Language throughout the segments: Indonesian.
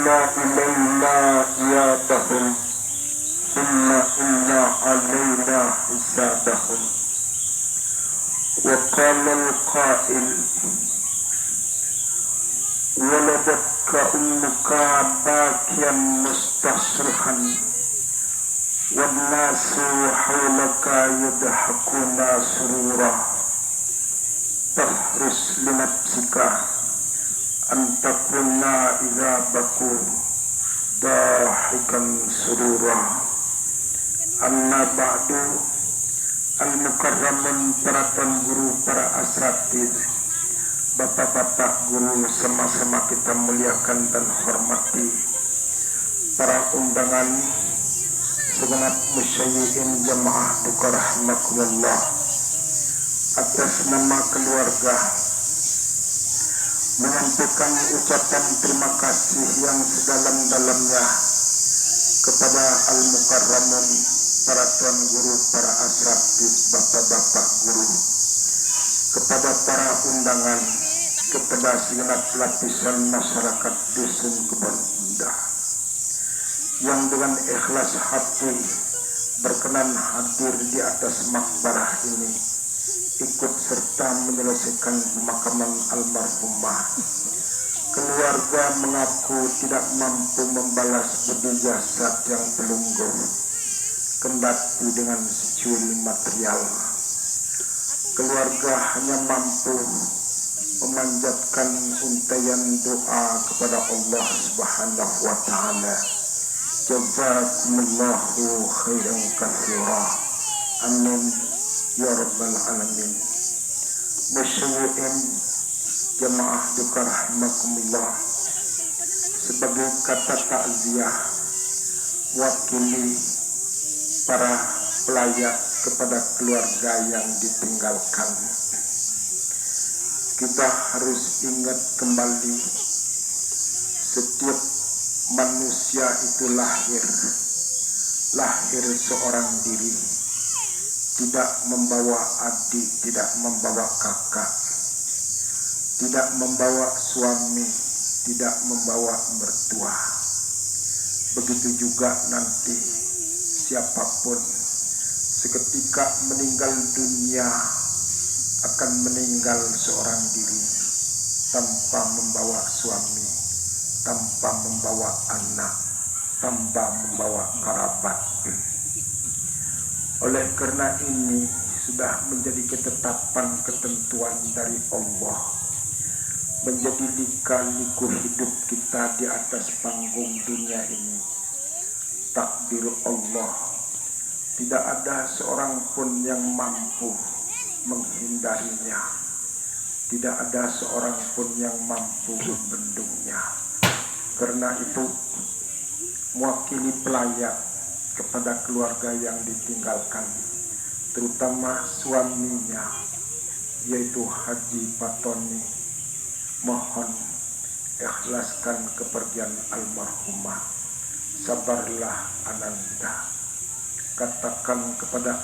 إلينا إيابهم ثم إن علينا حسابهم. وقال القائل ولدتك أمك باكيا مستصرخا والناس حولك يضحكون سرورا فاحرص لنفسك أن تكون إذا بكوا ضاحكا سرورا. Amma ba'du. Al-Mukarramun, para tuan guru, para asatid, bapak-bapak guru, sama-sama kita muliakan dan hormati, para undangan, segenap musyayyi'in jamaah duka rahmakumullah. Atas nama keluarga menyampaikan ucapan terima kasih yang sedalam-dalamnya kepada Al-Mukarramun, para tuan guru, para asatid, bapak-bapak guru, kepada para undangan, kepada segenap lapisan masyarakat dusun Kebon Indah yang dengan ikhlas hati berkenan hadir di atas makbarah ini, ikut serta menyelesaikan pemakaman almarhumah. Keluarga mengaku tidak mampu membalas budi jasad yang pelunggur, kendati dengan secuil material. Keluarga hanya mampu memanjatkan untayan doa kepada Allah Subhanahu wa Ta'ala. Jazakumullahu khairan katsira. Amin ya rabbal alamin. Musyayyi'in jamaah duka rahimakumullah, sebagai kata takziah wakili para pelayat kepada keluarga yang ditinggalkan, kita harus ingat kembali setiap manusia itu lahir seorang diri, tidak membawa adik, tidak membawa kakak, tidak membawa suami, tidak membawa mertua. Begitu juga nanti siapapun seketika meninggal dunia akan meninggal seorang diri tanpa membawa suami, tanpa membawa anak, tanpa membawa kerabat. Oleh karena ini sudah menjadi ketetapan ketentuan dari Allah, menjadi lika-liku hidup kita di atas panggung dunia ini. Takdir Allah, tidak ada seorang pun yang mampu menghindarinya, tidak ada seorang pun yang mampu membendungnya. Karena itu, mewakili pelayat kepada keluarga yang ditinggalkan, terutama suaminya, yaitu Haji Patoni, mohon ikhlaskan kepergian almarhumah. Sabarlah Ananda. Katakan kepada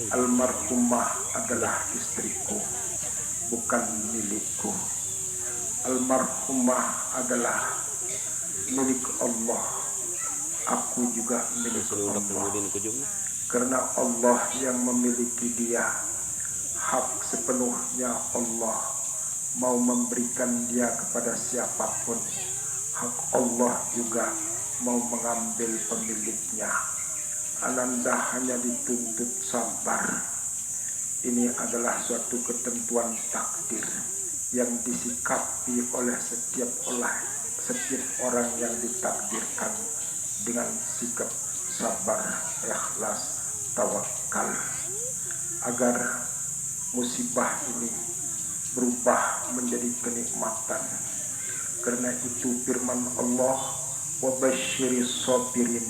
almarhumah adalah istriku, bukan milikku. Almarhumah adalah milik Allah, aku juga milik Allah. Karena Allah yang memiliki dia, hak sepenuhnya Allah mau memberikan dia kepada siapapun. Hak Allah juga mau mengambil pemiliknya. Ananda hanya dituntut sabar. Ini adalah suatu ketentuan takdir yang disikapi oleh setiap orang yang ditakdirkan dengan sikap sabar, ikhlas, tawakal, agar musibah ini berubah menjadi kenikmatan. Karena itu firman Allah, wa basyiris sabirin,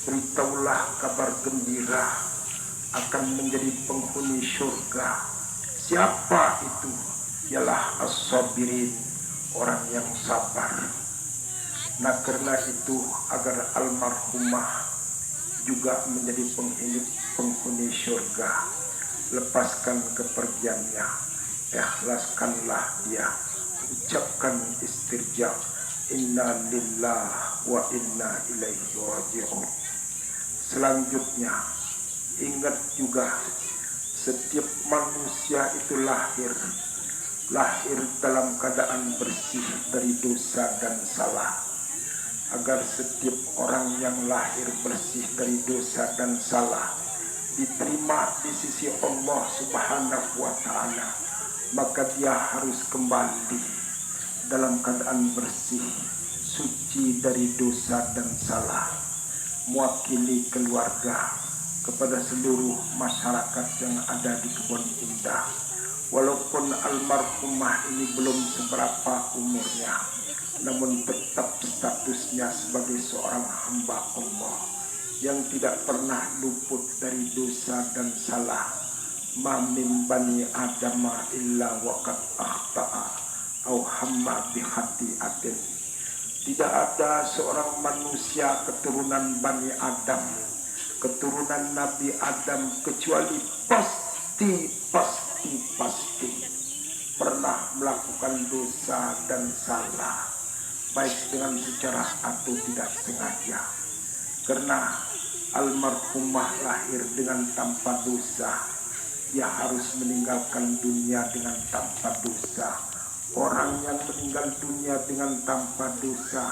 beritahulah kabar gembira akan menjadi penghuni surga. Siapa itu? Ialah as-sabirin, orang yang sabar. Nah, karena itu agar almarhumah juga menjadi penghuni surga, lepaskan kepergiannya, ikhlaskanlah dia ucapkan istirja, inna lillah wa inna ilaihi raji'un. Selanjutnya, ingat juga setiap manusia itu lahir dalam keadaan bersih dari dosa dan salah. Agar setiap orang yang lahir bersih dari dosa dan salah diterima di sisi Allah Subhanahu wa ta'ala, maka dia harus kembali dalam keadaan bersih, suci dari dosa dan salah, mewakili keluarga kepada seluruh masyarakat yang ada di Kebun Indah. Walaupun almarhumah ini belum seberapa umurnya, namun tetap statusnya sebagai seorang hamba Allah yang tidak pernah luput dari dosa dan salah. Ma min bani adama illa waqad akhta'a au hamma bi khati'atin. Tidak ada seorang manusia keturunan Bani Adam, keturunan Nabi Adam, kecuali pasti pernah melakukan dosa dan salah, baik dengan secara atau tidak sengaja. Karena almarhumah lahir dengan tanpa dosa, dia harus meninggalkan dunia dengan tanpa dosa. Orang yang meninggal dunia dengan tanpa dosa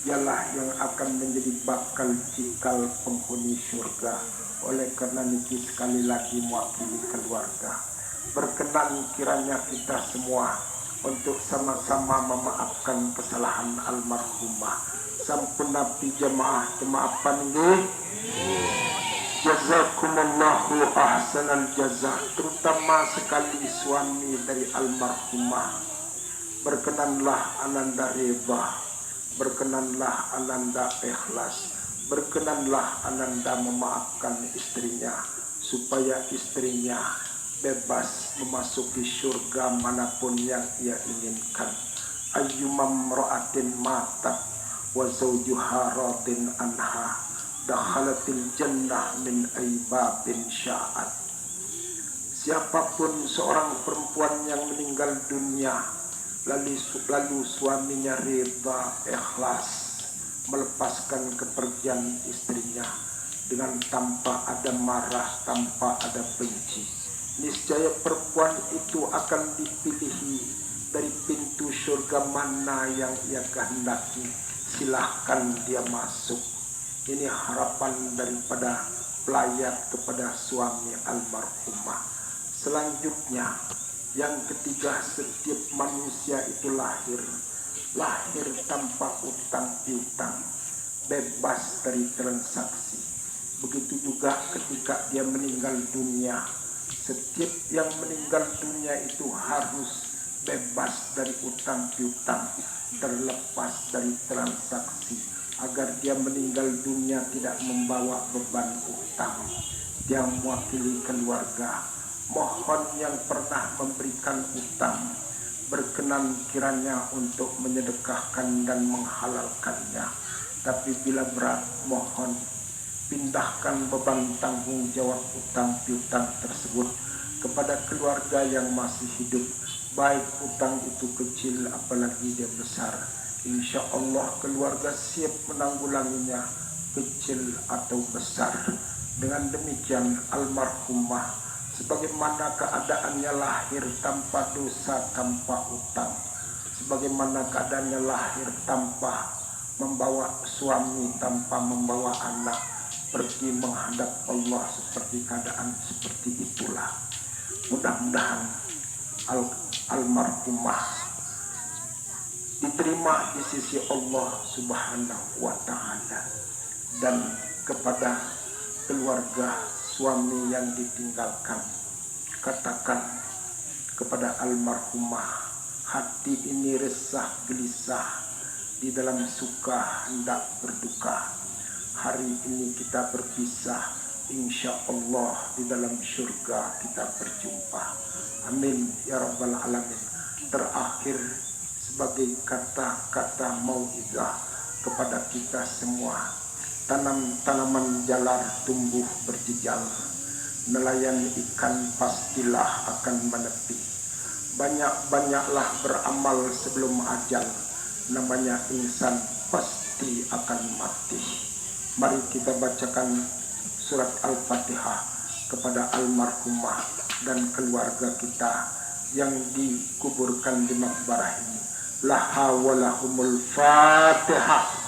ialah yang akan menjadi bakal cikal penghuni surga. Oleh karena niki sekali lagi mewakili keluarga, berkenan kiranya kita semua untuk sama-sama memaafkan kesalahan almarhumah. Sampun nabi jemaah apa nih? Jazakumullahu ahsanal jazah, terutama sekali suami dari almarhumah. Berkenanlah ananda reba, berkenanlah ananda ikhlas, berkenanlah ananda memaafkan istrinya, supaya istrinya bebas memasuki surga manapun yang ia inginkan. Ayyumam ra'atin matat wa zawjuha radin anha dakhalatil jannah min aibabin sya'at. Siapapun seorang perempuan yang meninggal dunia lalu suaminya rida ikhlas melepaskan kepergian istrinya dengan tanpa ada marah, tanpa ada benci, niscaya perempuan itu akan dipilihi dari pintu surga mana yang ia kehendaki. Silahkan dia masuk. Ini harapan daripada pelayat kepada suami almarhumah. Selanjutnya, yang ketiga, setiap manusia itu lahir tanpa utang piutang, bebas dari transaksi. Begitu juga ketika dia meninggal dunia, setiap yang meninggal dunia itu harus bebas dari utang piutang, terlepas dari transaksi, agar dia meninggal dunia tidak membawa beban utang. Dia mewakili keluarga, mohon yang pernah memberikan utang berkenan kiranya untuk menyedekahkan dan menghalalkannya. Tapi bila berat, mohon pindahkan beban tanggung jawab utang piutang tersebut kepada keluarga yang masih hidup, baik utang itu kecil apalagi dia besar. Insya Allah keluarga siap menanggulanginya, kecil atau besar. Dengan demikian almarhumah, sebagaimana keadaannya lahir tanpa dosa, tanpa utang, sebagaimana keadaannya lahir tanpa membawa suami, tanpa membawa anak, pergi menghadap Allah seperti keadaan seperti itulah. Mudah-mudahan almarhumah diterima di sisi Allah Subhanahu wa ta'ala. Dan kepada keluarga suami yang ditinggalkan, katakan kepada almarhumah, hati ini resah gelisah, di dalam suka hendak berduka. Hari ini kita berpisah, insya Allah di dalam surga kita berjumpa. Amin ya rabbal alamin. Terakhir, sebagai kata-kata mau'izah kepada kita semua, tanaman jalar tumbuh berjejal, nelayan ikan pastilah akan menepi. banyak-banyaklah beramal sebelum ajal. Namanya insan pasti akan mati. Mari kita bacakan surat Al-Fatihah kepada almarhumah dan keluarga kita yang dikuburkan di makbarah ini. Laha walahumul Fatihah.